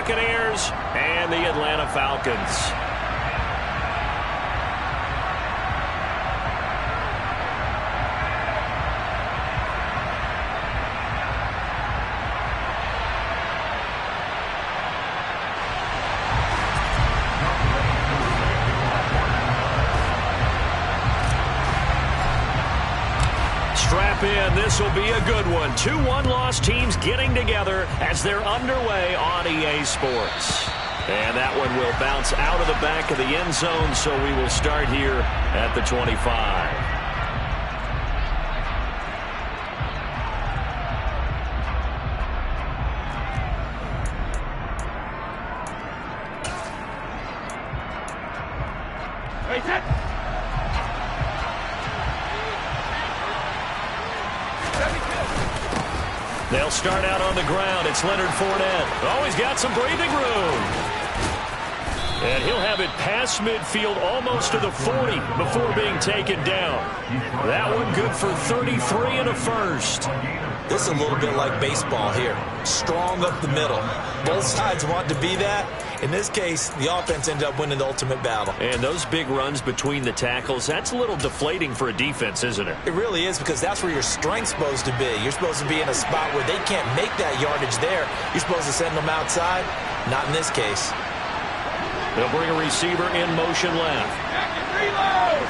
Buccaneers and the Atlanta Falcons. Strap in. This will be a good one. 2 one-loss teams getting together as they're underway on EA Sports. And that one will bounce out of the back of the end zone, so we will start here at the 25. They'll start out on the ground. It's Leonard Fournette. Oh, he's got some breathing room. And he'll have it past midfield almost to the 40 before being taken down. That one good for 33 and a first. This is a little bit like baseball here. Strong up the middle. Both sides want to be that. In this case, the offense ended up winning the ultimate battle. And those big runs between the tackles, that's a little deflating for a defense, isn't it? It really is, because that's where your strength's supposed to be. You're supposed to be in a spot where they can't make that yardage there. You're supposed to send them outside. Not in this case. They'll bring a receiver in motion left. Reload!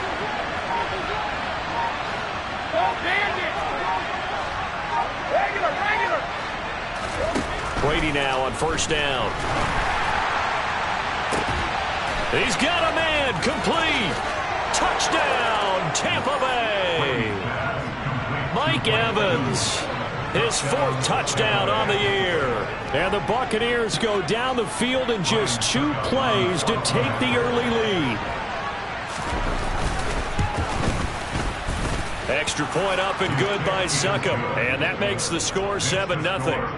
Regular! Brady now on first down. He's got a man. Complete. Touchdown, Tampa Bay. Mike Evans, his 4th touchdown on the year. And the Buccaneers go down the field in just 2 plays to take the early lead. Extra point up and good by Succop. And that makes the score 7-0.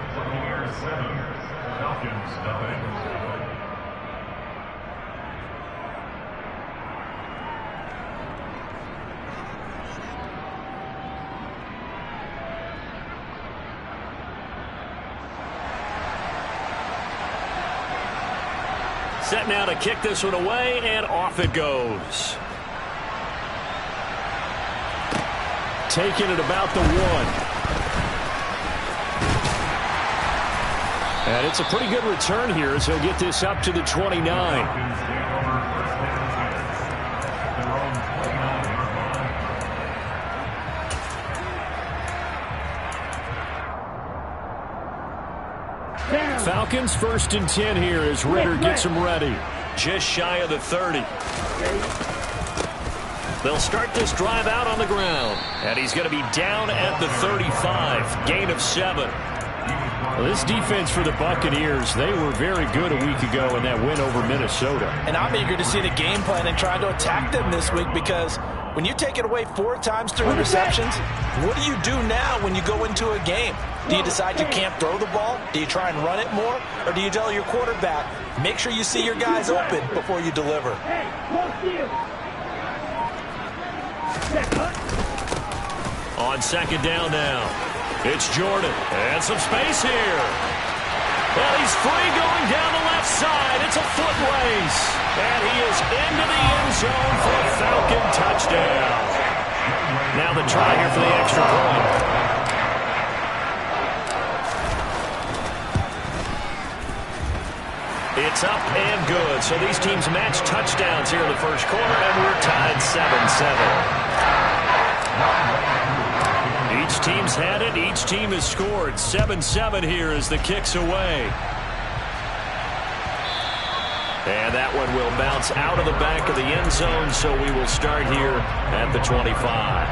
Set now to kick this one away, and off it goes. Taking it about the 1. And it's a pretty good return here as he'll get this up to the 29. Falcons 1st and 10 here as Ritter gets them ready. Just shy of the 30. They'll start this drive out on the ground. And he's going to be down at the 35. Gain of 7. Well, this defense for the Buccaneers, they were very good a week ago in that win over Minnesota. And I'm eager to see the game plan and try to attack them this week, because when you take it away 4 times through interceptions, what do you do now when you go into a game? Do you decide you can't throw the ball? Do you try and run it more? Or do you tell your quarterback, make sure you see your guys open before you deliver? On 2nd down now, it's Jordan. And some space here. Well, he's free going down the left side. It's a foot race. And he is into the end zone for a Falcon touchdown. Now the try here for the extra point. It's up and good. So these teams match touchdowns here in the first quarter, and we're tied 7-7. Each team's had it. Each team has scored. 7-7 here as the kick's away. And that one will bounce out of the back of the end zone, so we will start here at the 25.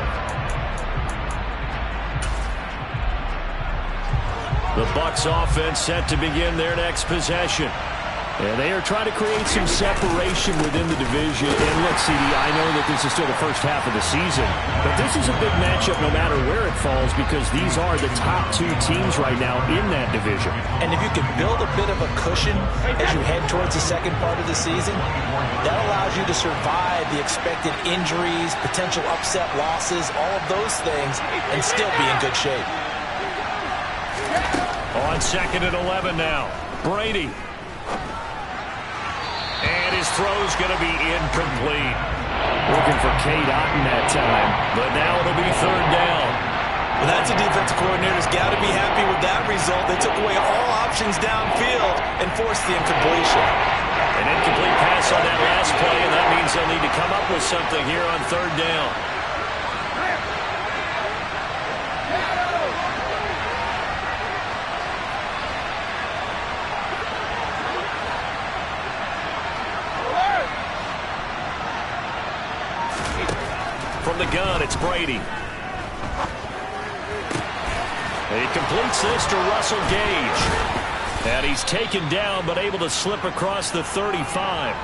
The Bucs offense set to begin their next possession. And they are trying to create some separation within the division. And look, CD, I know that this is still the first half of the season, but this is a big matchup no matter where it falls, because these are the top 2 teams right now in that division. And if you can build a bit of a cushion as you head towards the second part of the season, that allows you to survive the expected injuries, potential upset losses, all of those things, and still be in good shape. On 2nd and 11 now, Brady. His throw's going to be incomplete. Looking for Kate Otten that time. But now it'll be third down. Well, that's a defensive coordinator's got to be happy with that result. They took away all options downfield and forced the incompletion. An incomplete pass on that last play, and that means they'll need to come up with something here on third down. From the gun, it's Brady. He completes this to Russell Gage. And he's taken down, but able to slip across the 35.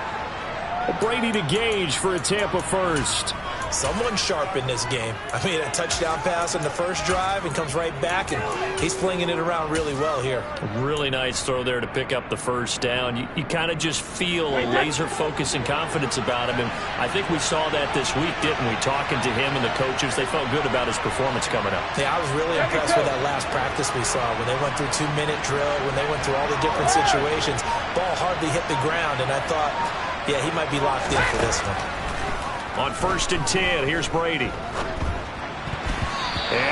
Brady to Gage for a Tampa first. Someone sharp in this game. I mean, a touchdown pass on the first drive and comes right back, and he's flinging it around really well here. A really nice throw there to pick up the first down. You kind of just feel a laser focus and confidence about him, and I think we saw that this week, didn't we? Talking to him and the coaches, they felt good about his performance coming up. Yeah, I was really impressed with that last practice we saw when they went through 2-minute drill, when they went through all the different situations. Ball hardly hit the ground, and I thought, yeah, he might be locked in for this one. On 1st and 10, here's Brady. And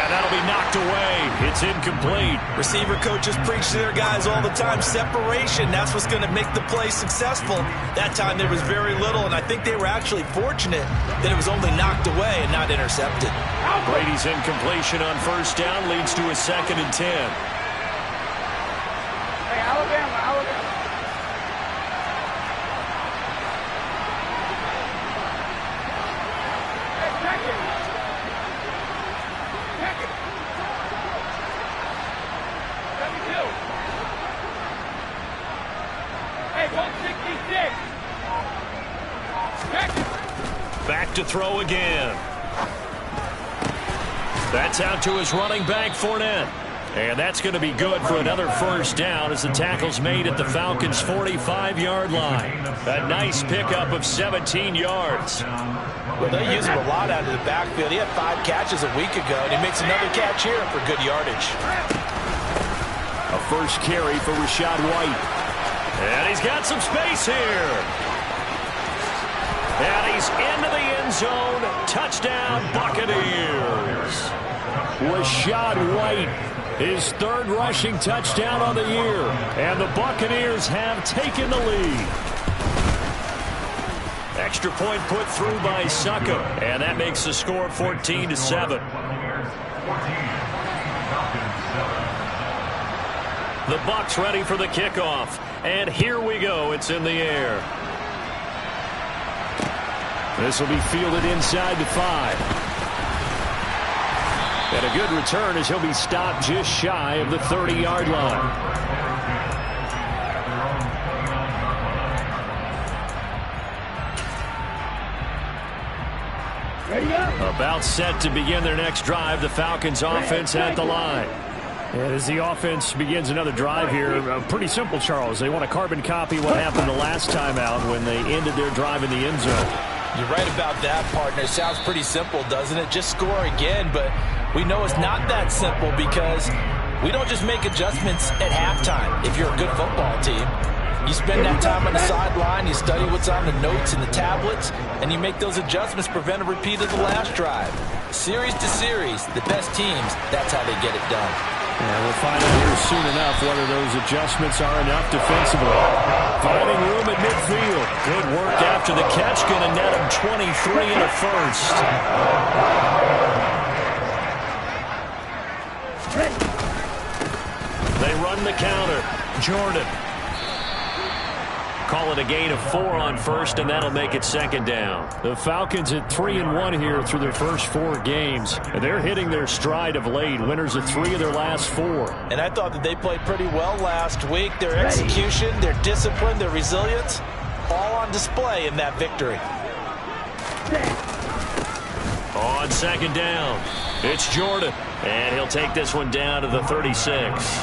that'll be knocked away. It's incomplete. Receiver coaches preach to their guys all the time. Separation, that's what's going to make the play successful. That time there was very little, and I think they were actually fortunate that it was only knocked away and not intercepted. Brady's incompletion on 1st down leads to a 2nd and 10. Hey, Alabama. Back to throw again. That's out to his running back, Fournette. And that's going to be good for another first down as the tackle's made at the Falcons' 45-yard line. A nice pickup of 17 yards. Well, they use him a lot out of the backfield. He had 5 catches a week ago, and he makes another catch here for good yardage. A first carry for Rachaad White. And he's got some space here. And he's into the end zone. Touchdown, Buccaneers. Rachaad White, his 3rd rushing touchdown on the year. And the Buccaneers have taken the lead. Extra point put through by Succop. And that makes the score 14-7. The Bucs ready for the kickoff. And here we go. It's in the air. This will be fielded inside the 5. And a good return as he'll be stopped just shy of the 30-yard line. About set to begin their next drive. The Falcons offense at the line. And as the offense begins another drive here, pretty simple, Charles. They want to carbon copy what happened the last time out when they ended their drive in the end zone. You're right about that, partner. It sounds pretty simple, doesn't it? Just score again, but we know it's not that simple because we don't just make adjustments at halftime if you're a good football team. You spend that time on the sideline, you study what's on the notes and the tablets, and you make those adjustments, prevent a repeat of the last drive. Series to series, the best teams, that's how they get it done. And we'll find out here soon enough whether those adjustments are enough defensively. Finding room at midfield. Good work after the catch. Going to net him 23 and a first. They run the counter. Jordan. Call it a gain of 4 on first, and that'll make it 2nd down. The Falcons at 3-1 here through their first 4 games. And they're hitting their stride of late. Winners of 3 of their last 4. And I thought that they played pretty well last week. Their execution, their discipline, their resilience, all on display in that victory. On 2nd down, it's Jordan. And he'll take this one down to the 36.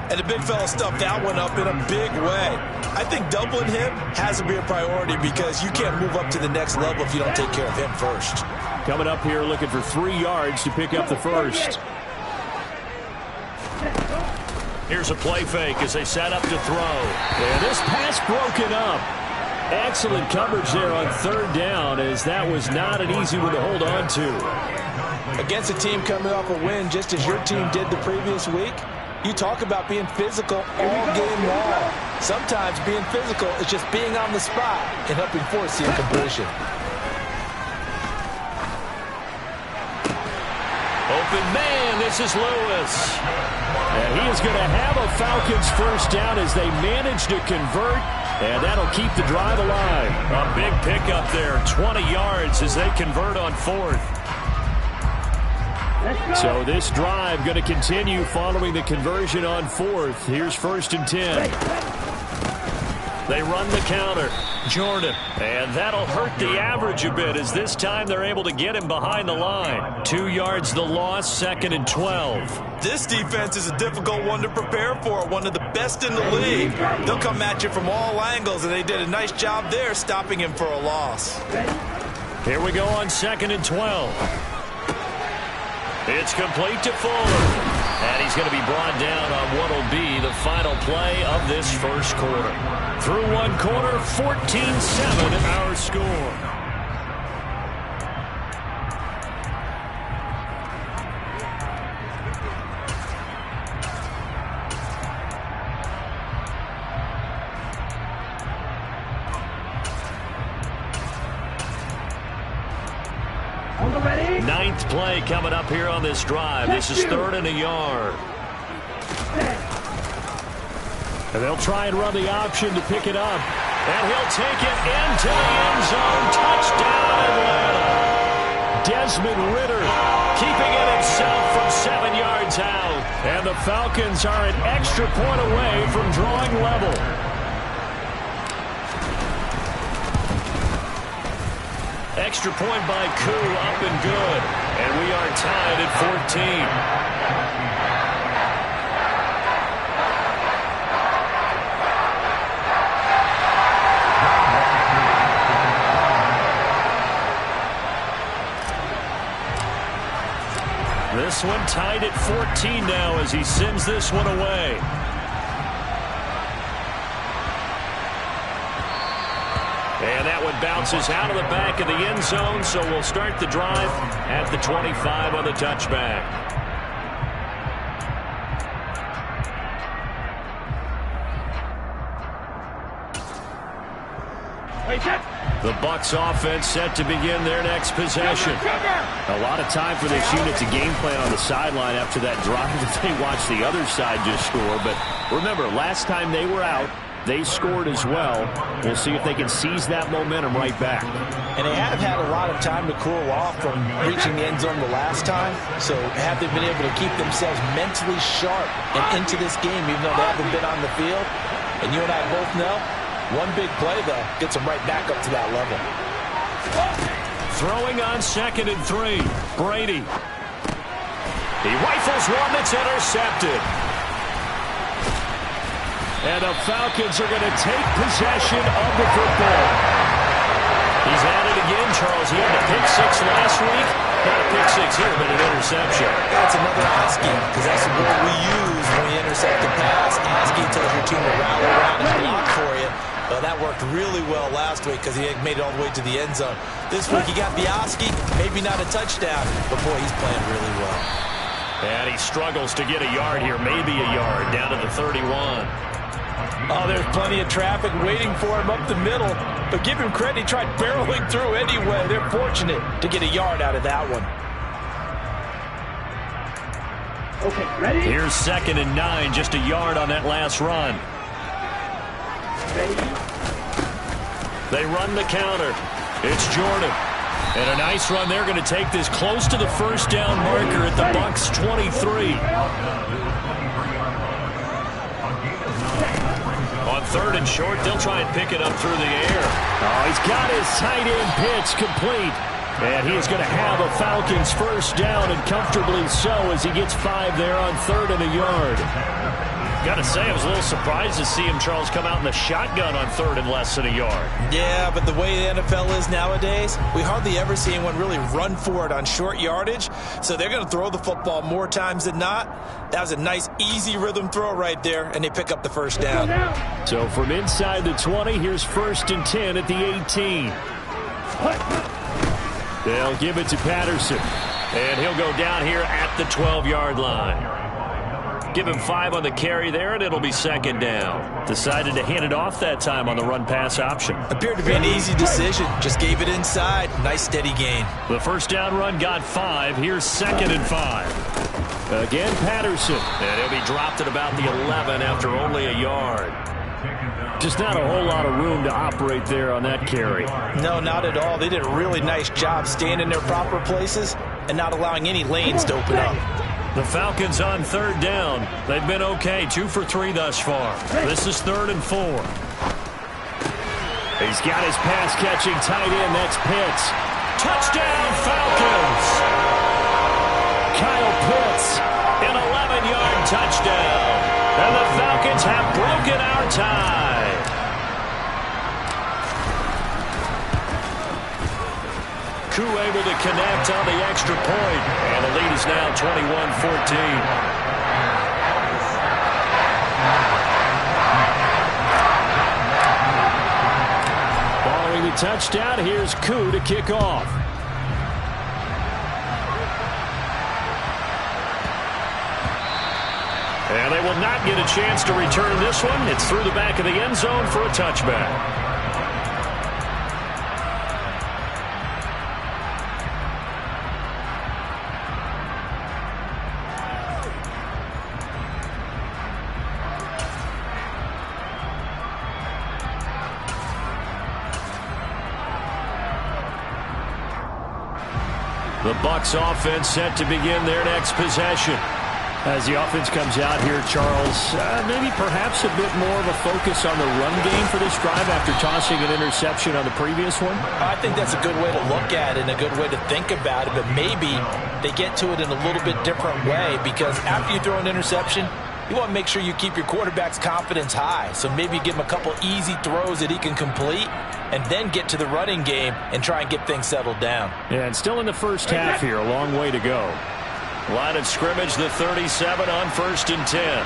And the big fella stuffed that one up in a big way. I think doubling him has to be a priority because you can't move up to the next level if you don't take care of him first. Coming up here looking for 3 yards to pick up the first. Here's a play fake as they set up to throw. And this pass broken up. Excellent coverage there on third down, as that was not an easy one to hold on to. Against a team coming off a win just as your team did the previous week, you talk about being physical all game long. Sometimes being physical is just being on the spot and helping force the incompletion. Open man, this is Lewis. And he is going to have a Falcons first down as they manage to convert, and that'll keep the drive alive. A big pickup there, 20 yards as they convert on fourth. So this drive going to continue following the conversion on fourth. Here's 1st and 10. They run the counter. Jordan. And that'll hurt the average a bit, as this time they're able to get him behind the line. 2 yards the loss, 2nd and 12. This defense is a difficult one to prepare for, one of the best in the league. They'll come at you from all angles, and they did a nice job there stopping him for a loss. Here we go on 2nd and 12. It's complete to Fuller. And he's going to be brought down on what will be the final play of this first quarter. Through one quarter, 14-7 our score. Ninth play coming up here on this drive. This is 3rd and a yard. And they'll try and run the option to pick it up. And he'll take it into the end zone. Touchdown, Atlanta. Desmond Ridder keeping it himself from 7 yards out. And the Falcons are an extra point away from drawing level. Extra point by Koo, up and good. And we are tied at 14. This one tied at 14 now as he sends this one away. And that one bounces out of the back of the end zone, so we'll start the drive at the 25 on the touchback. The Bucs offense set to begin their next possession. A lot of time for this unit to game plan on the sideline after that drive that they watched the other side just score. But remember, last time they were out, they scored as well. We'll see if they can seize that momentum right back. And they have had a lot of time to cool off from reaching the end zone the last time. So have they been able to keep themselves mentally sharp and into this game, even though they haven't been on the field? And you and I both know, one big play, though, gets them right back up to that level. Throwing on 2nd and 3. Brady. He rifles one that's intercepted. And the Falcons are going to take possession of the football. He's at it again, Charles. He had a pick 6 last week. Not a pick 6 here, but an interception. That's another ASCII, because that's the word we use when we intercept the pass. ASCII tells your team to rally around and block for you. Well, that worked really well last week because he made it all the way to the end zone. This week he got the ASCII, maybe not a touchdown, but boy, he's playing really well. And he struggles to get a yard here, maybe a yard, down to the 31. Oh, there's plenty of traffic waiting for him up the middle. But give him credit, he tried barreling through anyway. They're fortunate to get a yard out of that one. Okay, ready? Here's 2nd and 9, just a yard on that last run. Ready? They run the counter. It's Jordan. And a nice run. They're going to take this close to the first down marker at the Bucs 23. On 3rd and short, they'll try and pick it up through the air. Oh, he's got his tight end pitch complete. And he's going to have a Falcons first down, and comfortably so, as he gets 5 there on 3rd and a yard. Got to say, I was a little surprised to see him, Charles, come out in the shotgun on 3rd and less than a yard. Yeah, but the way the NFL is nowadays, we hardly ever see anyone really run for it on short yardage. So they're going to throw the football more times than not. That was a nice, easy rhythm throw right there, and they pick up the first down. So from inside the 20, here's 1st and 10 at the 18. They'll give it to Patterson. And he'll go down here at the 12-yard line. Give him 5 on the carry there, and it'll be 2nd down. Decided to hand it off that time on the run-pass option. Appeared to be an easy decision. Just gave it inside. Nice, steady gain. The first down run got 5. Here's 2nd and 5. Again, Patterson. And he'll be dropped at about the 11 after only a yard. Just not a whole lot of room to operate there on that carry. No, not at all. They did a really nice job staying in their proper places and not allowing any lanes to open up. The Falcons on 3rd down. They've been okay, 2 for 3 thus far. This is 3rd and 4. He's got his pass-catching tight end. That's Pitts. Touchdown, Falcons! Kyle Pitts, an 11-yard touchdown. And the Falcons have broken our tie. Koo able to connect on the extra point. And the lead is now 21-14. Following the touchdown, here's Koo to kick off. And they will not get a chance to return this one. It's through the back of the end zone for a touchback. The Bucs offense set to begin their next possession. As the offense comes out here, Charles, maybe perhaps a bit more of a focus on the run game for this drive after tossing an interception on the previous one? I think that's a good way to look at it and a good way to think about it, but maybe they get to it in a little bit different way because after you throw an interception, you want to make sure you keep your quarterback's confidence high. So maybe give him a couple easy throws that he can complete and then get to the running game and try and get things settled down. Yeah, and still in the first half here, a long way to go. Line of scrimmage, the 37 on 1st and 10.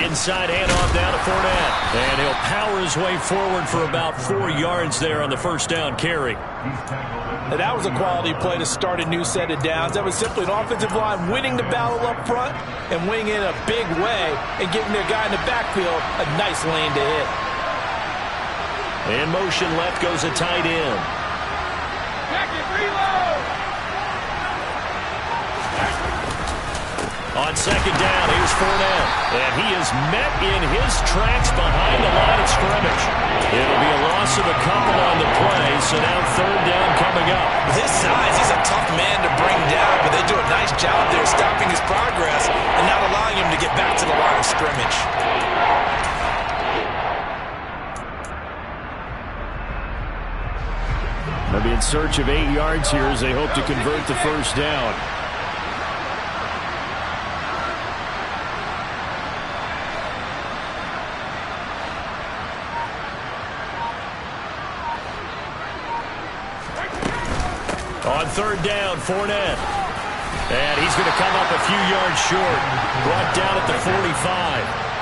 Inside handoff down to Fournette. And he'll power his way forward for about 4 yards there on the first down carry. And that was a quality play to start a new set of downs. That was simply an offensive line winning the battle up front and winning in a big way and giving their guy in the backfield a nice lane to hit. In motion left goes a tight end. On 2nd down, here's Fournette. And he is met in his tracks behind the line of scrimmage. It'll be a loss of a couple on the play, so now 3rd down coming up. With his size, he's a tough man to bring down, but they do a nice job there stopping his progress and not allowing him to get back to the line of scrimmage. They'll be in search of 8 yards here as they hope to convert the first down. On 3rd down, Fournette. And he's going to come up a few yards short. Brought down at the 45.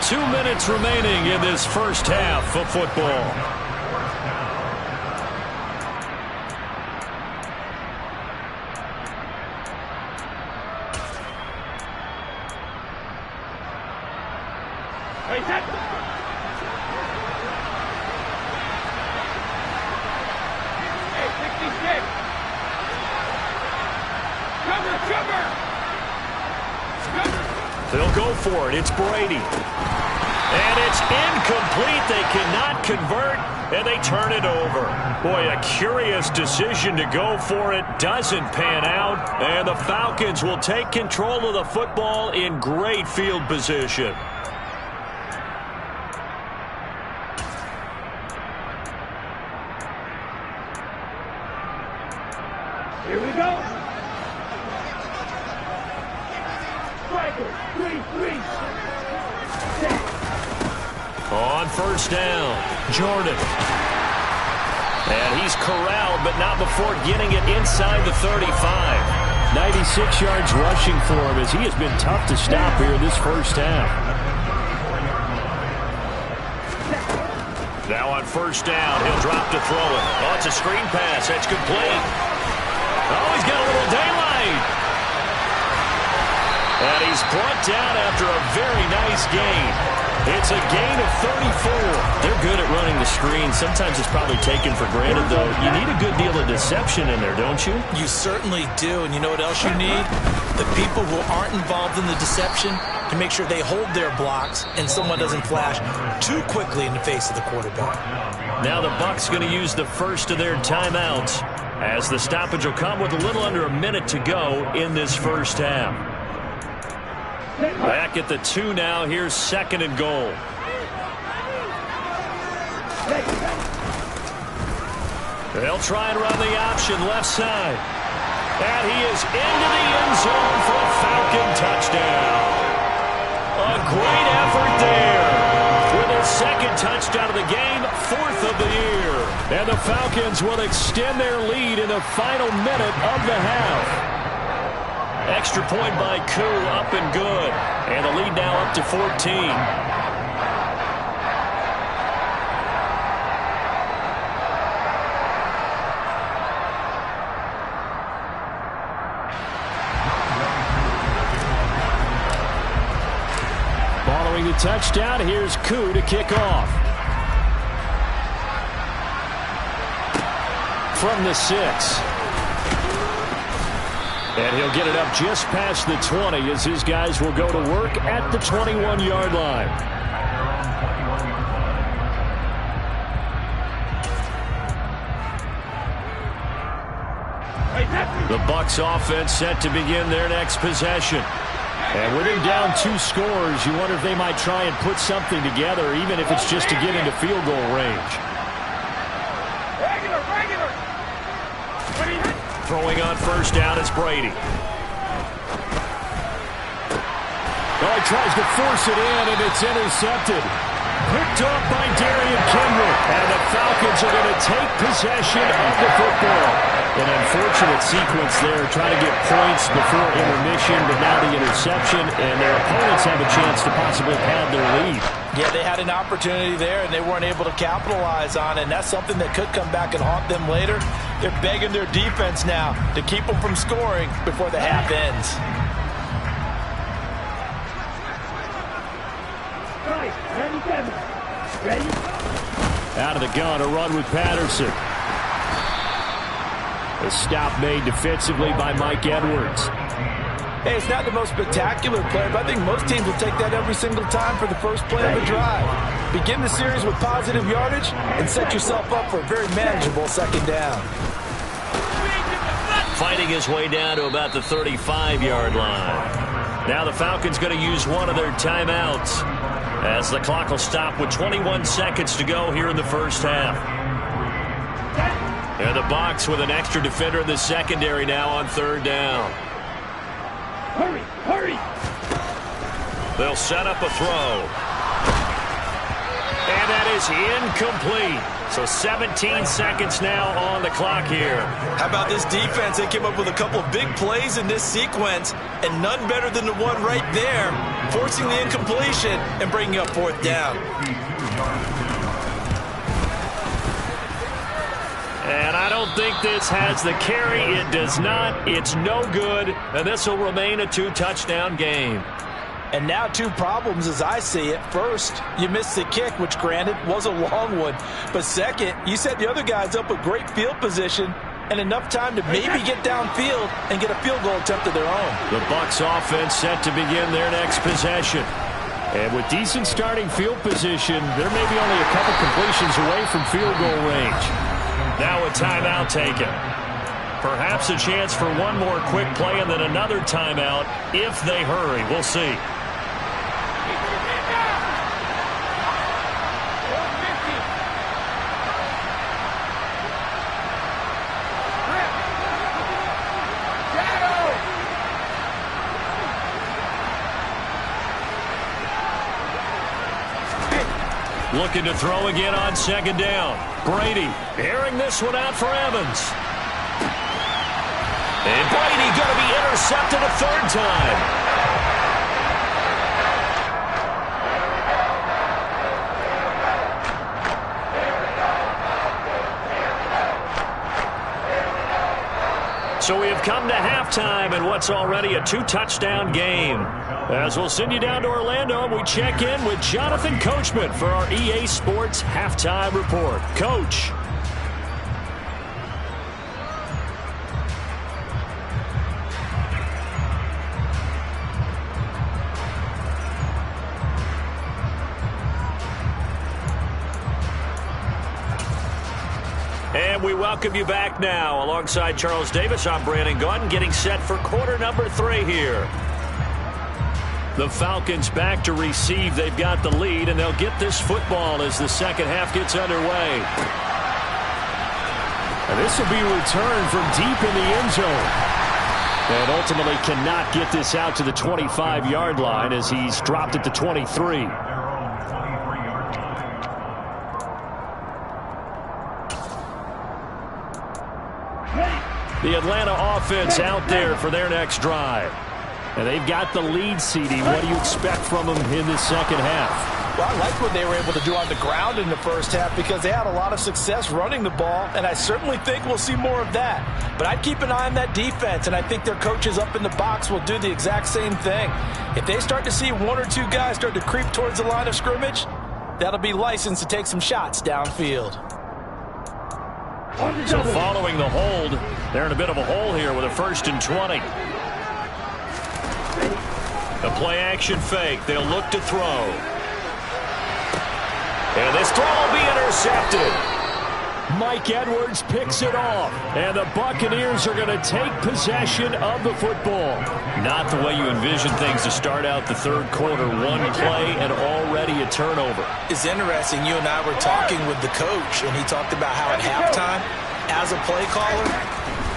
2 minutes remaining in this first half of football. They'll go for it. It's Brady. And it's incomplete. They cannot convert, and they turn it over. Boy, a curious decision to go for it. Doesn't pan out, and the Falcons will take control of the football in great field position. Here we go. On first down, Jordan. And he's corralled, but not before getting it inside the 35. 96 yards rushing for him as he has been tough to stop here in this first half. Now on first down, he'll drop to throw it. Oh, it's a screen pass. That's complete. Oh, he's got a little daylight. And he's brought down after a very nice gain. It's a gain of 34. They're good at running the screen. Sometimes it's probably taken for granted, though. You need a good deal of deception in there, don't you? You certainly do. And you know what else you need? The people who aren't involved in the deception to make sure they hold their blocks and someone doesn't flash too quickly in the face of the quarterback. Now the Bucs going to use the first of their timeouts as the stoppage will come with a little under a minute to go in this first half. Back at the 2 now. Here's second and goal. They'll try and run the option left side. And he is into the end zone for a Falcon touchdown. A great effort there. With his second touchdown of the game, 4th of the year. And the Falcons will extend their lead in the final minute of the half. Extra point by Koo, up and good. And the lead now up to 14. Following the touchdown, here's Koo to kick off. From the 6. And he'll get it up just past the 20 as his guys will go to work at the 21-yard line. The Bucs offense set to begin their next possession. And with him down 2 scores, you wonder if they might try and put something together, even if it's just to get into field goal range. Throwing on first down is Brady. Oh, he tries to force it in, and it's intercepted. Picked off by Darian Kendrick. And the Falcons are going to take possession of the football. An unfortunate sequence there, trying to get points before intermission, but now the interception, and their opponents have a chance to possibly pad their lead. Yeah, they had an opportunity there, and they weren't able to capitalize on it, and that's something that could come back and haunt them later. They're begging their defense now to keep them from scoring before the half ends. Out of the gun, a run with Patterson. A stop made defensively by Mike Edwards. Hey, it's not the most spectacular play, but I think most teams will take that every single time for the first play of a drive. Begin the series with positive yardage and set yourself up for a very manageable second down. Fighting his way down to about the 35-yard line. Now the Falcons going to use one of their timeouts as the clock will stop with 21 seconds to go here in the first half. And the Bucs with an extra defender in the secondary now on third down. Hurry, hurry! They'll set up a throw. And that is incomplete. So 17 seconds now on the clock here. How about this defense? They came up with a couple of big plays in this sequence, and none better than the one right there, forcing the incompletion and bringing up fourth down. And I don't think this has the carry. It does not. It's no good. And this will remain a 2-touchdown game. And now 2 problems as I see it. First, you missed the kick, which granted was a long one. But second, you set the other guys up with great field position and enough time to maybe get downfield and get a field goal attempt of their own. The Bucs offense set to begin their next possession. And with decent starting field position, they're maybe only a couple completions away from field goal range. Now a timeout taken. Perhaps a chance for one more quick play and then another timeout if they hurry. We'll see. Looking to throw again on second down. Brady airing this one out for Evans. And Brady going to be intercepted a third time. So we have come to halftime in what's already a 2-touchdown game. As we'll send you down to Orlando, we check in with Jonathan Coachman for our EA Sports Halftime Report. Coach. And we welcome you back now. Alongside Charles Davis, I'm Brandon Gaudin, getting set for quarter number 3 here. The Falcons back to receive. They've got the lead, and they'll get this football as the second half gets underway. And this will be returned from deep in the end zone. And ultimately cannot get this out to the 25-yard line as he's dropped at the 23. The Atlanta offense out there for their next drive. And they've got the lead, CD. What do you expect from them in this second half? Well, I like what they were able to do on the ground in the first half because they had a lot of success running the ball, and I certainly think we'll see more of that. But I'd keep an eye on that defense, and I think their coaches up in the box will do the exact same thing. If they start to see 1 or 2 guys start to creep towards the line of scrimmage, that'll be licensed to take some shots downfield. So following the hold, they're in a bit of a hole here with a 1st and 20. The play-action fake. They'll look to throw. And this throw will be intercepted. Mike Edwards picks it off. And the Buccaneers are going to take possession of the football. Not the way you envision things to start out the third quarter. 1 play and already a turnover. It's interesting. You and I were talking with the coach, and he talked about how at halftime, as a play caller,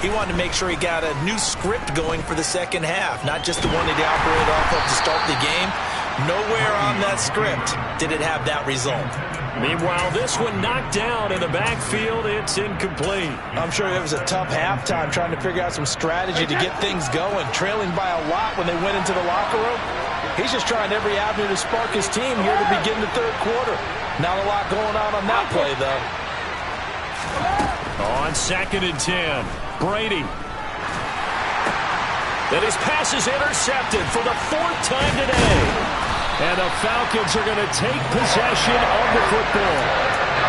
he wanted to make sure he got a new script going for the second half, not just the one that he operated off of to start the game. Nowhere on that script did it have that result. Meanwhile, this one knocked down in the backfield. It's incomplete. I'm sure it was a tough halftime trying to figure out some strategy to get things going, trailing by a lot when they went into the locker room. He's just trying every avenue to spark his team here to begin the third quarter. Not a lot going on that play, though. On 2nd and 10, Brady. And his pass is intercepted for the 4th time today. And the Falcons are going to take possession of the football.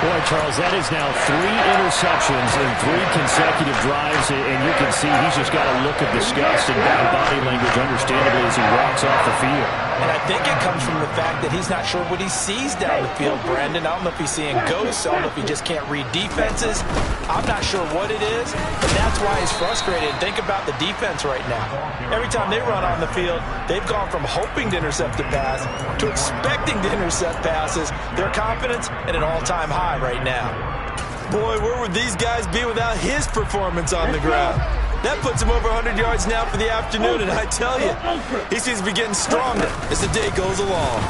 Boy, Charles, that is now 3 interceptions in 3 consecutive drives, and you can see he's just got a look of disgust and bad body language, understandably, as he walks off the field. And I think it comes from the fact that he's not sure what he sees down the field, Brandon. I don't know if he's seeing ghosts. I don't know if he just can't read defenses. I'm not sure what it is, but that's why he's frustrated. Think about the defense right now. Every time they run on the field, they've gone from hoping to intercept a pass to expecting to intercept passes. Their confidence at an all-time high right now. Boy, where would these guys be without his performance on the ground? That puts him over 100 yards now for the afternoon, and I tell you, he seems to be getting stronger as the day goes along.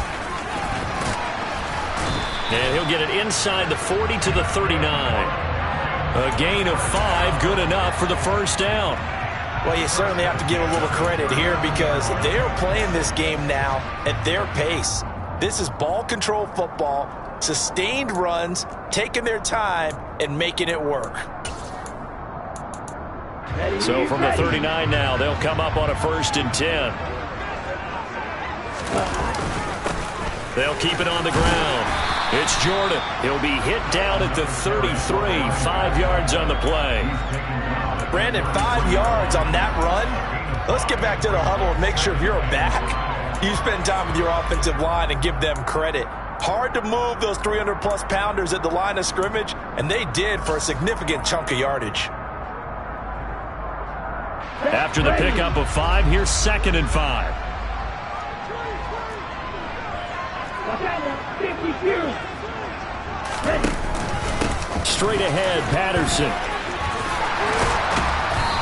And he'll get it inside the 40 to the 39. A gain of 5, good enough for the first down. Well, you certainly have to give a little credit here because they are playing this game now at their pace. This is ball control football, sustained runs, taking their time, and making it work. So from the 39 now, they'll come up on a 1st and 10. They'll keep it on the ground. It's Jordan. He'll be hit down at the 33, 5 yards on the play. Brandon, 5 yards on that run. Let's get back to the huddle and make sure you're back. You spend time with your offensive line and give them credit. Hard to move those 300-plus pounders at the line of scrimmage, and they did for a significant chunk of yardage. After the pickup of 5, here's 2nd and 5. Straight ahead, Patterson.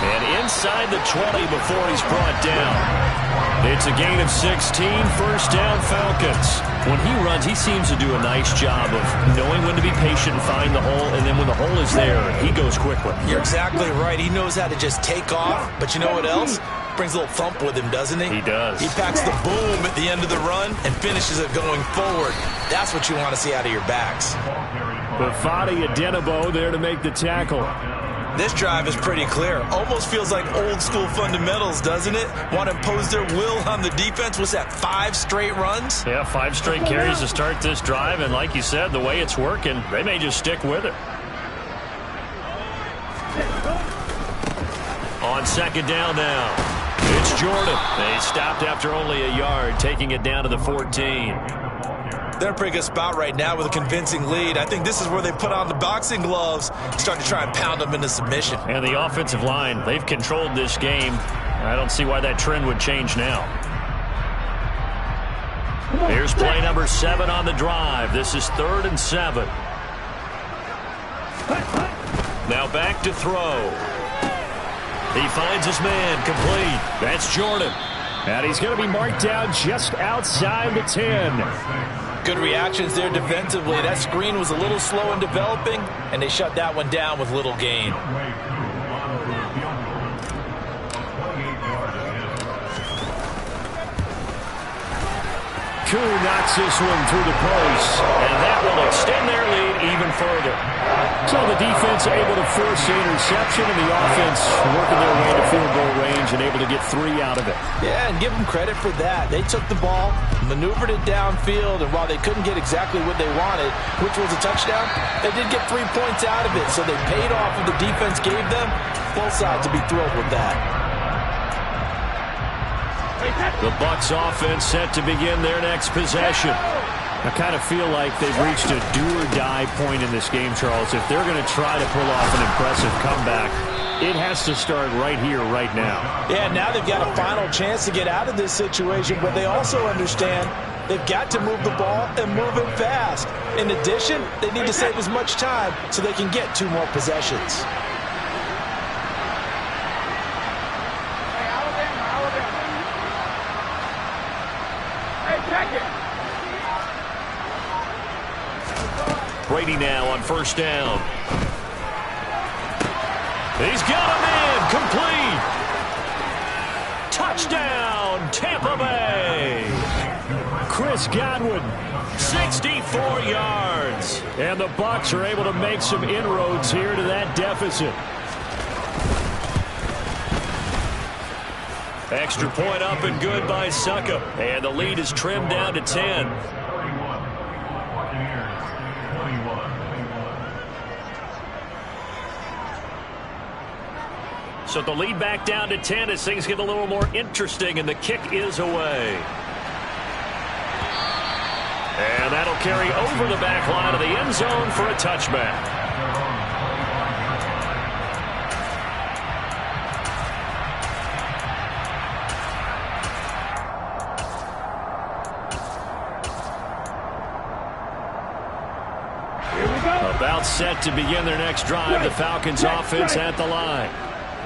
And inside the 20 before he's brought down. It's a gain of 16, first down Falcons. When he runs, he seems to do a nice job of knowing when to be patient and find the hole, and then when the hole is there, he goes quickly. You're exactly right. He knows how to just take off, but you know what else? Brings a little thump with him, doesn't he? He does. He packs the boom at the end of the run and finishes it going forward. That's what you want to see out of your backs. Bafati Adenabo there to make the tackle. This drive is pretty clear. Almost feels like old school fundamentals, doesn't it? Want to impose their will on the defense. Was that 5 straight runs? Yeah, 5 straight carries to start this drive, and like you said, the way it's working, they may just stick with it. On second down now, it's Jordan. They stopped after only a yard, taking it down to the 14. They're in a pretty good spot right now with a convincing lead. I think this is where they put on the boxing gloves, start to try and pound them into submission. And the offensive line, they've controlled this game. I don't see why that trend would change now. Here's play number 7 on the drive. This is 3rd and 7. Now back to throw. He finds his man, complete. That's Jordan. And he's going to be marked down just outside the 10. Good reactions there defensively. That screen was a little slow in developing, and they shut that one down with little gain. Koo knocks this one through the post, and that will extend their lead even further. So the defense able to force the interception, and the offense working their way to field goal range and able to get 3 out of it. Yeah, and give them credit for that. They took the ball, maneuvered it downfield, and while they couldn't get exactly what they wanted, which was a touchdown, they did get 3 points out of it, so they paid off what the defense gave them. Both sides will be thrilled with that. The Bucs offense set to begin their next possession. I kind of feel like they've reached a do-or-die point in this game, Charles. If they're going to try to pull off an impressive comeback, it has to start right here, right now. Yeah, now they've got a final chance to get out of this situation, but they also understand they've got to move the ball and move it fast. In addition, they need to save as much time so they can get 2 more possessions. Brady now on first down. He's got a man, complete. Touchdown, Tampa Bay. Chris Godwin, 64 yards. And the Bucs are able to make some inroads here to that deficit. Extra point up and good by Suckup. And the lead is trimmed down to 10. So the lead back down to 10 as things get a little more interesting, and the kick is away. And that'll carry over the back line of the end zone for a touchback. About set to begin their next drive, the Falcons offense at the line.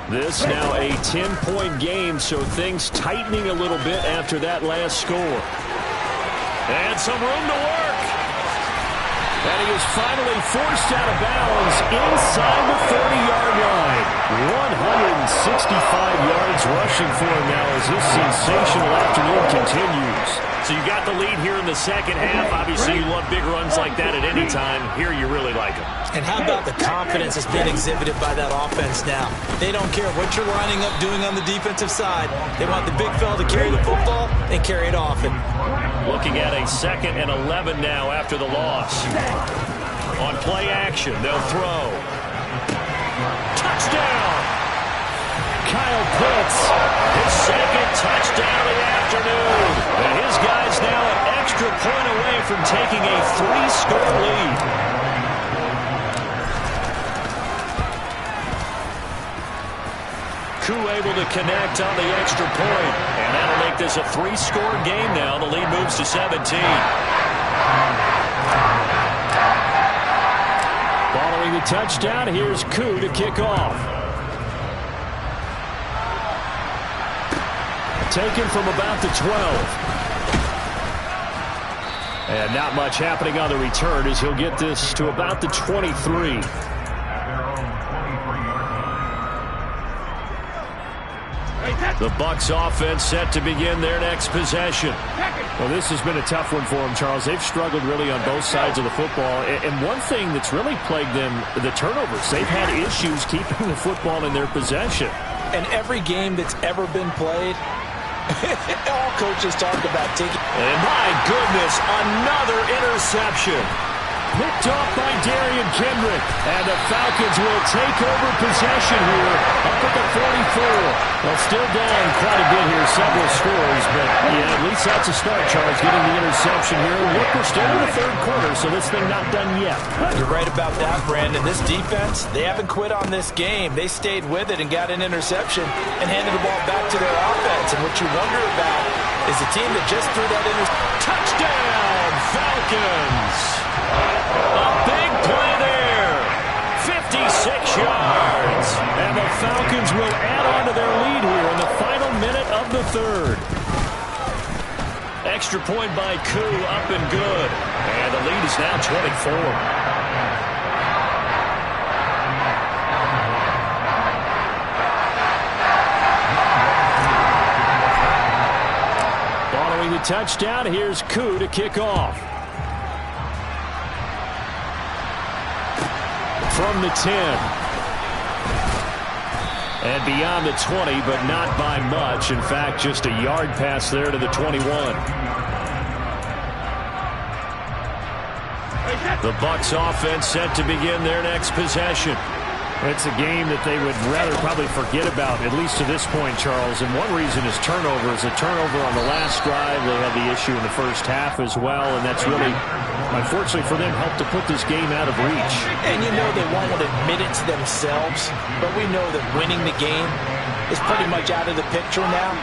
This now a 10-point game, so things tightening a little bit after that last score. And some room to work. And he is finally forced out of bounds inside the 30-yard line. 165 yards rushing for him now as this sensational afternoon continues. So you got the lead here in the second half. Obviously, you love big runs like that at any time. Here you really like them. And how about the confidence that's being exhibited by that offense now? They don't care what you're lining up doing on the defensive side. They want the big fella to carry the football and carry it often. Looking at a 2nd and 11 now after the loss. On play action, they'll throw. Touchdown! Kyle Pitts, his 2nd touchdown of the afternoon. And his guy's now an extra point away from taking a 3-score lead. Koo able to connect on the extra point. And that'll make this a 3-score game now. The lead moves to 17. Following the touchdown, here's Koo to kick off. Taken from about the 12. And not much happening on the return as he'll get this to about the 23. The Bucs offense set to begin their next possession. Well, this has been a tough one for them, Charles. They've struggled really on both sides of the football. And one thing that's really plagued them, the turnovers. They've had issues keeping the football in their possession. And every game that's ever been played, all coaches talk about taking. And my goodness, another interception. Picked off by Darian Kendrick. And the Falcons will take over possession here up at the 44. Well, still down quite a bit here, several scores. But, yeah, at least that's a start, Charles, getting the interception here. Look, we're still in the third quarter, so this thing not done yet. You're right about that, Brandon. This defense, they haven't quit on this game. They stayed with it and got an interception and handed the ball back to their offense. And what you wonder about is the team that just threw that touchdown, Falcons. A big play there. 56 yards. And the Falcons will add on to their lead here in the final minute of the third. Extra point by Koo, up and good. And the lead is now 24. Following the touchdown, here's Koo to kick off. From the 10. And beyond the 20, but not by much. In fact, just a yard pass there to the 21. The Bucs offense set to begin their next possession. It's a game that they would rather probably forget about, at least to this point, Charles. And one reason is turnovers. A turnover on the last drive. They had the issue in the first half as well, and that's really, unfortunately for them, helped to put this game out of reach. And you know they won't admit it to themselves, but we know that winning the game is pretty much out of the picture now.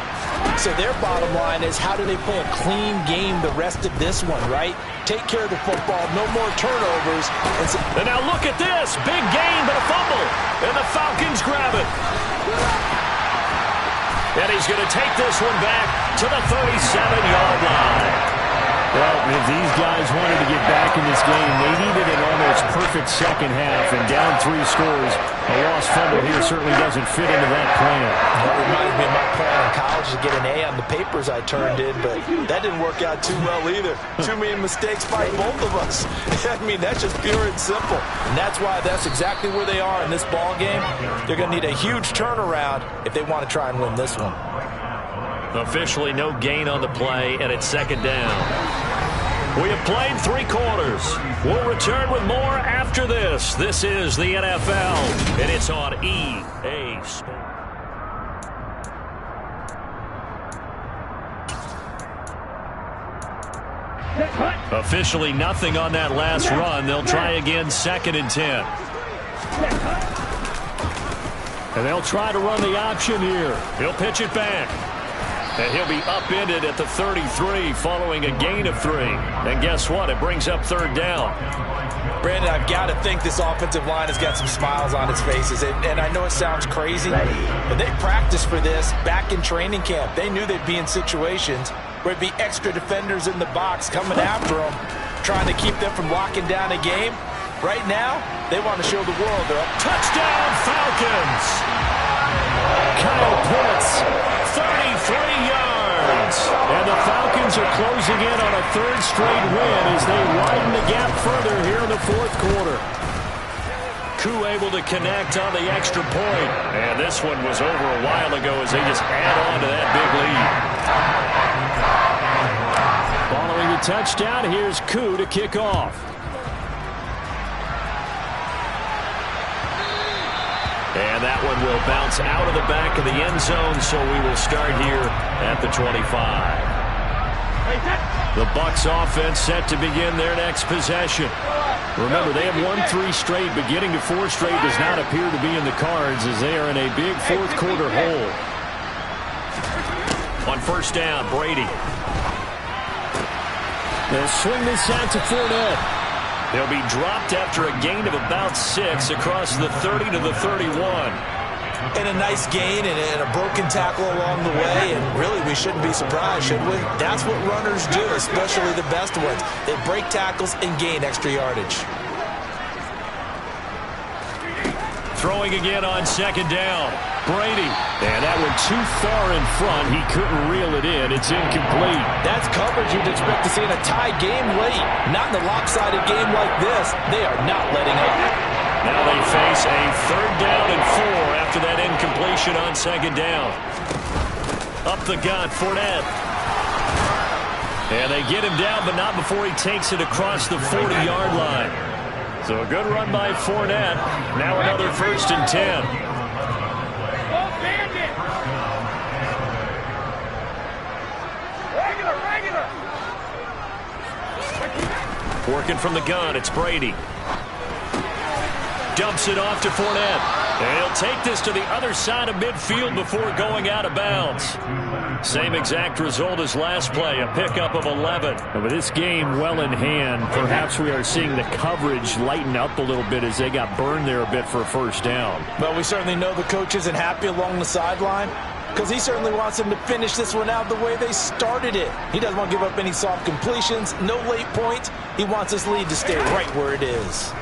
So their bottom line is, how do they play a clean game the rest of this one, right? Take care of the football, no more turnovers. And now look at this. Big gain, but a fumble. And the Falcons grab it. And he's going to take this one back to the 37-yard line. Well, if these guys wanted to get back in this game, they needed an almost perfect second half, and down 3 scores. A lost fumble here certainly doesn't fit into that plan. That reminded me of my plan in college to get an A on the papers I turned in, but that didn't work out too well either. Too many mistakes by both of us. I mean, that's just pure and simple. And that's why that's exactly where they are in this ball game. They're going to need a huge turnaround if they want to try and win this one. Officially no gain on the play, and it's second down. We have played 3 quarters. We'll return with more after this. This is the NFL, and it's on EA Sports. Officially nothing on that last run. They'll try again, 2nd and 10. And they'll try to run the option here. He'll pitch it back. And he'll be upended at the 33 following a gain of 3. And guess what? It brings up 3rd down. Brandon, I've got to think this offensive line has got some smiles on its faces. And I know it sounds crazy, but they practiced for this back in training camp. They knew they'd be in situations where it'd be extra defenders in the box coming after them, trying to keep them from locking down a game. Right now, they want to show the world they're up. Touchdown, Falcons! Kyle Pitts, 33 yards. And the Falcons are closing in on a 3rd straight win as they widen the gap further here in the 4th quarter. Koo able to connect on the extra point. And this one was over a while ago as they just add on to that big lead. Following the touchdown, here's Koo to kick off. And that one will bounce out of the back of the end zone, so we will start here at the 25. The Bucs offense set to begin their next possession. Remember, they have won 3 straight, but getting to 4 straight does not appear to be in the cards as they are in a big 4th quarter hole. On 1st down, Brady. They'll swing this out to Fournette. They'll be dropped after a gain of about 6 across the 30 to the 31. And a nice gain and a broken tackle along the way. And really, we shouldn't be surprised, should we? That's what runners do, especially the best ones. They break tackles and gain extra yardage. Throwing again on second down. Brady. And that one too far in front. He couldn't reel it in. It's incomplete. That's coverage you'd expect to see in a tie game late. Not in a lopsided game like this. They are not letting up. Now they face a 3rd down and 4 after that incompletion on second down. Up the gut, Fournette. And they get him down, but not before he takes it across the 40-yard line. So a good run by Fournette. Now another 1st and 10. Working from the gun, it's Brady. Dumps it off to Fournette. And he'll take this to the other side of midfield before going out of bounds. Same exact result as last play, a pickup of 11. And with this game well in hand, perhaps we are seeing the coverage lighten up a little bit as they got burned there a bit for a 1st down. Well, we certainly know the coach isn't happy along the sideline because he certainly wants them to finish this one out the way they started it. He doesn't want to give up any soft completions, no late points. He wants his lead to stay right where it is.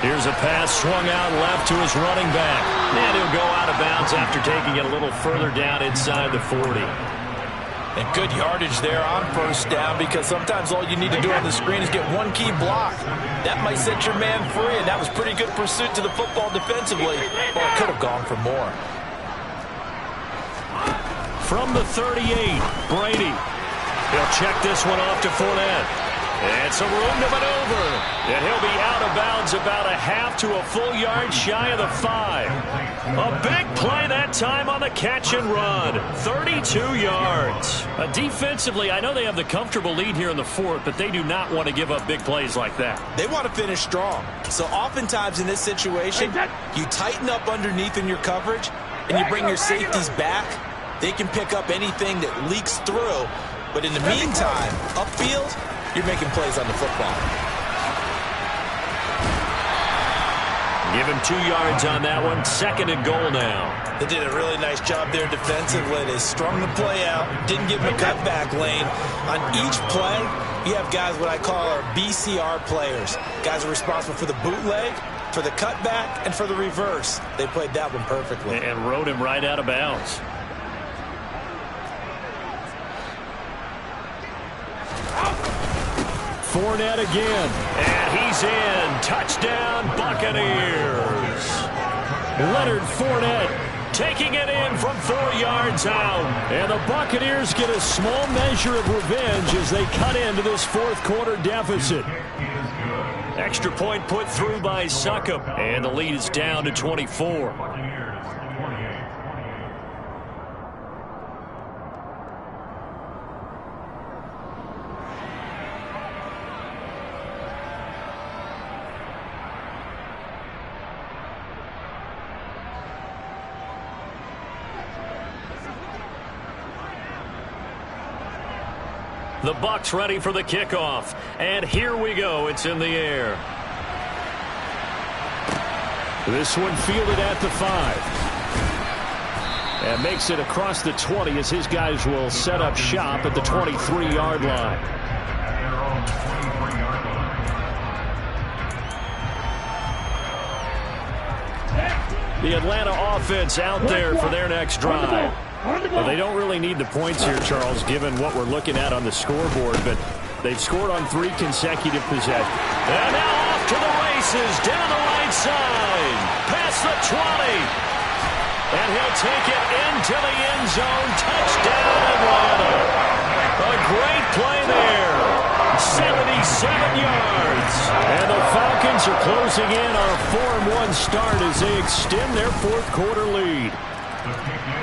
Here's a pass swung out left to his running back. And he'll go out of bounds after taking it a little further down inside the 40. And good yardage there on 1st down because sometimes all you need to do on the screen is get one key block. That might set your man free, and that was pretty good pursuit to the football defensively. Well, it could have gone for more. From the 38, Brady. He'll check this one off to Fournette. And some room to maneuver. And he'll be out of bounds about a half to a full yard shy of the 5. A big play that time on the catch and run. 32 yards. Defensively, I know they have the comfortable lead here in the 4th, but they do not want to give up big plays like that. They want to finish strong. So oftentimes in this situation, you tighten up underneath in your coverage, and you bring your safeties back. They can pick up anything that leaks through. But in the meantime, upfield, you're making plays on the football. Give him 2 yards on that one. 2nd and goal now. They did a really nice job there defensively. They strung the play out, didn't give him a cutback lane. On each play, you have guys what I call our BCR players. Guys are responsible for the bootleg, for the cutback, and for the reverse. They played that one perfectly. And rode him right out of bounds. Fournette again, and he's in. Touchdown, Buccaneers. Leonard Fournette taking it in from 4 yards out. And the Buccaneers get a small measure of revenge as they cut into this 4th quarter deficit. Extra point put through by Succop, and the lead is down to 24. The Bucs ready for the kickoff. And here we go. It's in the air. This one fielded at the 5. And makes it across the 20 as his guys will set up shop at the 23-yard line. The Atlanta offense out there for their next drive. Well, they don't really need the points here, Charles, given what we're looking at on the scoreboard, but they've scored on 3 consecutive possessions. And now off to the races, down the right side, past the 20. And he'll take it into the end zone. Touchdown, Atlanta. A great play there. 77 yards. And the Falcons are closing in on a 4-1 start as they extend their 4th quarter lead.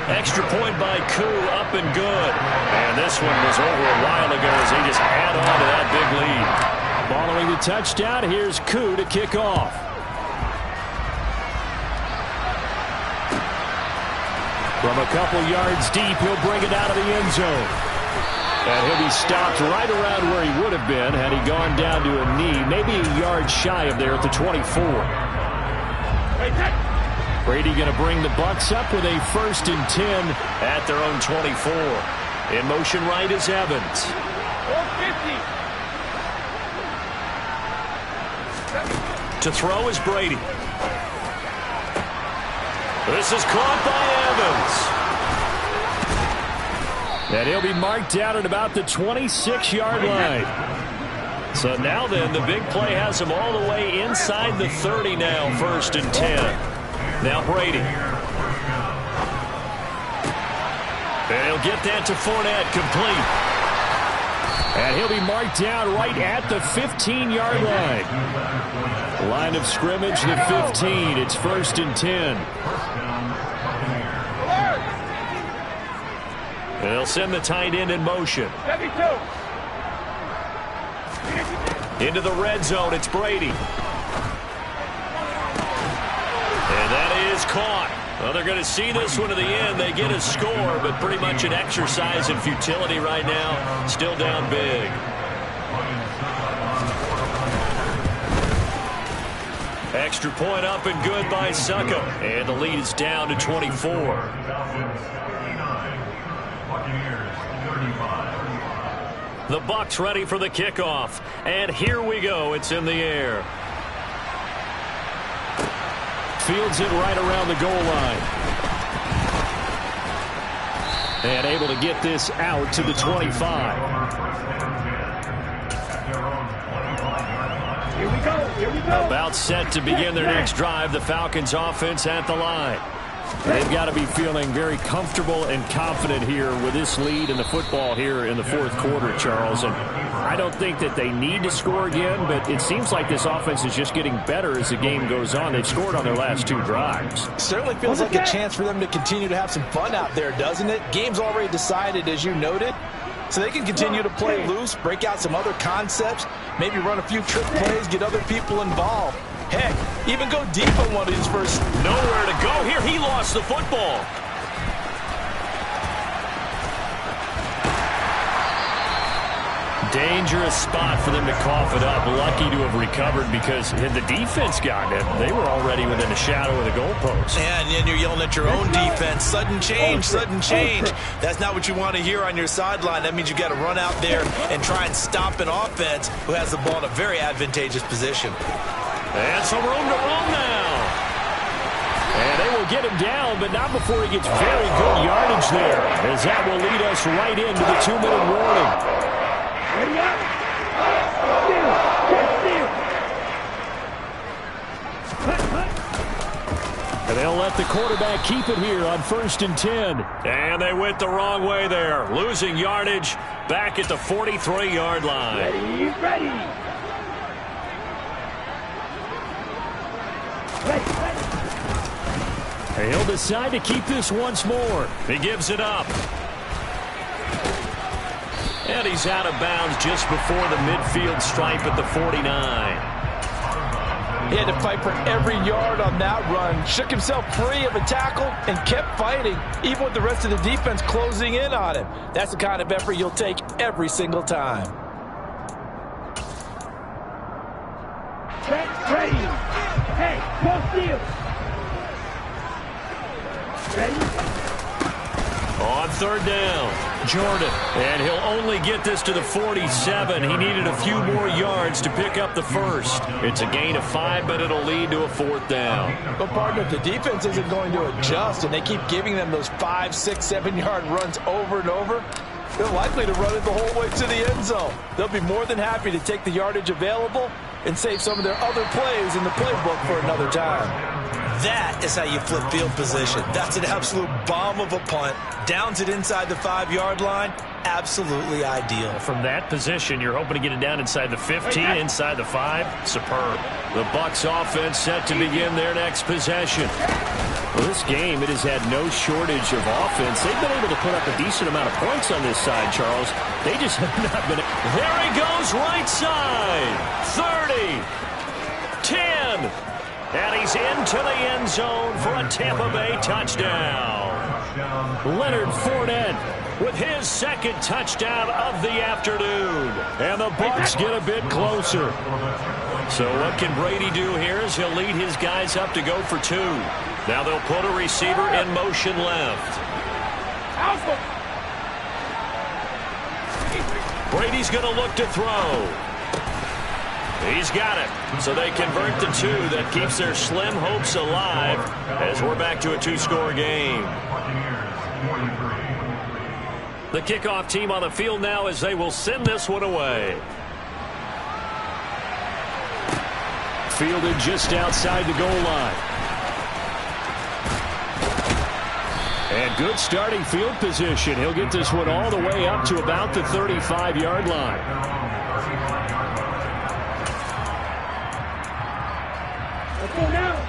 Extra point by Koo, up and good. And this one was over a while ago as they just add on to that big lead. Following the touchdown, here's Koo to kick off. From a couple yards deep, he'll bring it out of the end zone. And he'll be stopped right around where he would have been had he gone down to a knee, maybe a yard shy of there at the 24. Brady going to bring the Bucs up with a 1st and 10 at their own 24. In motion right is Evans. 450. To throw is Brady. This is caught by Evans. And he'll be marked down at about the 26-yard line. So now then, the big play has him all the way inside the 30 now, 1st and 10. Now Brady. And he'll get that to Fournette, complete. And he'll be marked down right at the 15-yard line. Line of scrimmage, the 15. It's 1st and 10. They'll send the tight end in motion. 72. Into the red zone, it's Brady. And that is caught. Well, they're going to see this one to the end. They get a score, but pretty much an exercise in futility right now. Still down big. Extra point up and good by Succo. And the lead is down to 24. The Bucs ready for the kickoff. And here we go. It's in the air. Fields it right around the goal line. And able to get this out to the 25. Here we go. Here we go. About set to begin their next drive. The Falcons offense at the line. They've got to be feeling very comfortable and confident here with this lead in the football here in the 4th quarter, Charles. And I don't think that they need to score again, but it seems like this offense is just getting better as the game goes on. They've scored on their last 2 drives. Certainly feels like a chance for them to continue to have some fun out there, doesn't it? Game's already decided, as you noted. So they can continue to play loose, break out some other concepts, maybe run a few trick plays, get other people involved. Heck, even go deep on one of these first. Nowhere to go here. He lost the football. Dangerous spot for them to cough it up. Lucky to have recovered because had the defense gotten it, they were already within a shadow of the goalpost. And then you're yelling at your own defense. Sudden change, sudden change. That's not what you want to hear on your sideline. That means you got to run out there and try and stop an offense who has the ball in a very advantageous position. And some room to run now. And they will get him down, but not before he gets very good yardage there, as that will lead us right into the 2-minute warning. Ready up. Steal. And they'll let the quarterback keep it here on 1st and 10. And they went the wrong way there. Losing yardage back at the 43-yard line. Ready, ready. And he'll decide to keep this once more. He gives it up. And he's out of bounds just before the midfield stripe at the 49. He had to fight for every yard on that run. Shook himself free of a tackle and kept fighting, even with the rest of the defense closing in on him. That's the kind of effort you'll take every single time. Ready. Hey, go steal. Ready. On 3rd down, Jordan. And he'll only get this to the 47. He needed a few more yards to pick up the first. It's a gain of 5, but it'll lead to a 4th down. But, partner, if the defense isn't going to adjust and they keep giving them those 5, 6, 7-yard runs over and over, they're likely to run it the whole way to the end zone. They'll be more than happy to take the yardage available and save some of their other plays in the playbook for another time. That is how you flip field position. That's an absolute bomb of a punt. Downs it inside the 5-yard line. Absolutely ideal. From that position, you're hoping to get it down inside the 15, inside the 5. Superb. The Bucs offense set to begin their next possession. Well, this game, it has had no shortage of offense. They've been able to put up a decent amount of points on this side, Charles. They just have not been. There he goes, right side. 30. 10. And he's into the end zone for a Tampa Bay touchdown. Leonard Fournette with his 2nd touchdown of the afternoon. And the Bucs get a bit closer. So what can Brady do here is he'll lead his guys up to go for 2. Now they'll put a receiver in motion left. Brady's going to look to throw. He's got it. So they convert the 2. That keeps their slim hopes alive as we're back to a 2-score game. The kickoff team on the field now as they will send this one away. Fielded just outside the goal line. And good starting field position. He'll get this one all the way up to about the 35-yard line.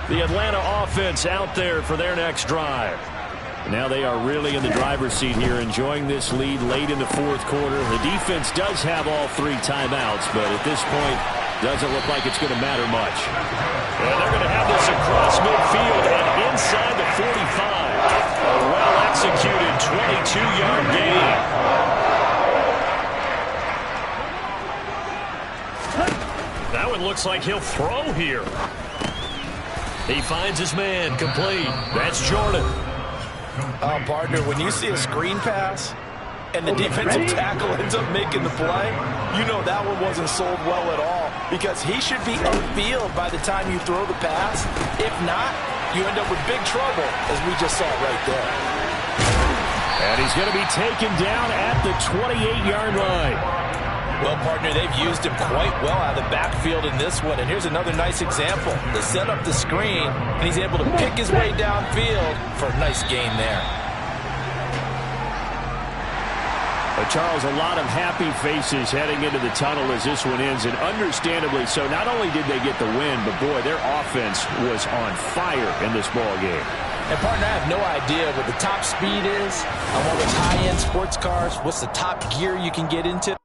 The Atlanta offense out there for their next drive. Now they are really in the driver's seat here, enjoying this lead late in the fourth quarter. The defense does have all 3 timeouts, but at this point, doesn't look like it's going to matter much. And they're going to have this across midfield and inside the 45. A well-executed 22-yard gain. That one looks like he'll throw here. He finds his man, complete. That's Jordan. Partner, when you see a screen pass and the defensive tackle ends up making the play, you know that one wasn't sold well at all, because he should be upfield by the time you throw the pass. If not, you end up with big trouble, as we just saw right there. And he's going to be taken down at the 28-yard line. Well, partner, they've used him quite well out of the backfield in this one. And here's another nice example. They set up the screen, and he's able to pick his way downfield for a nice gain there. But Charles, a lot of happy faces heading into the tunnel as this one ends, and understandably so. Not only did they get the win, but boy, their offense was on fire in this ball game. And partner, I have no idea what the top speed is on one of those high-end sports cars. What's the top gear you can get into?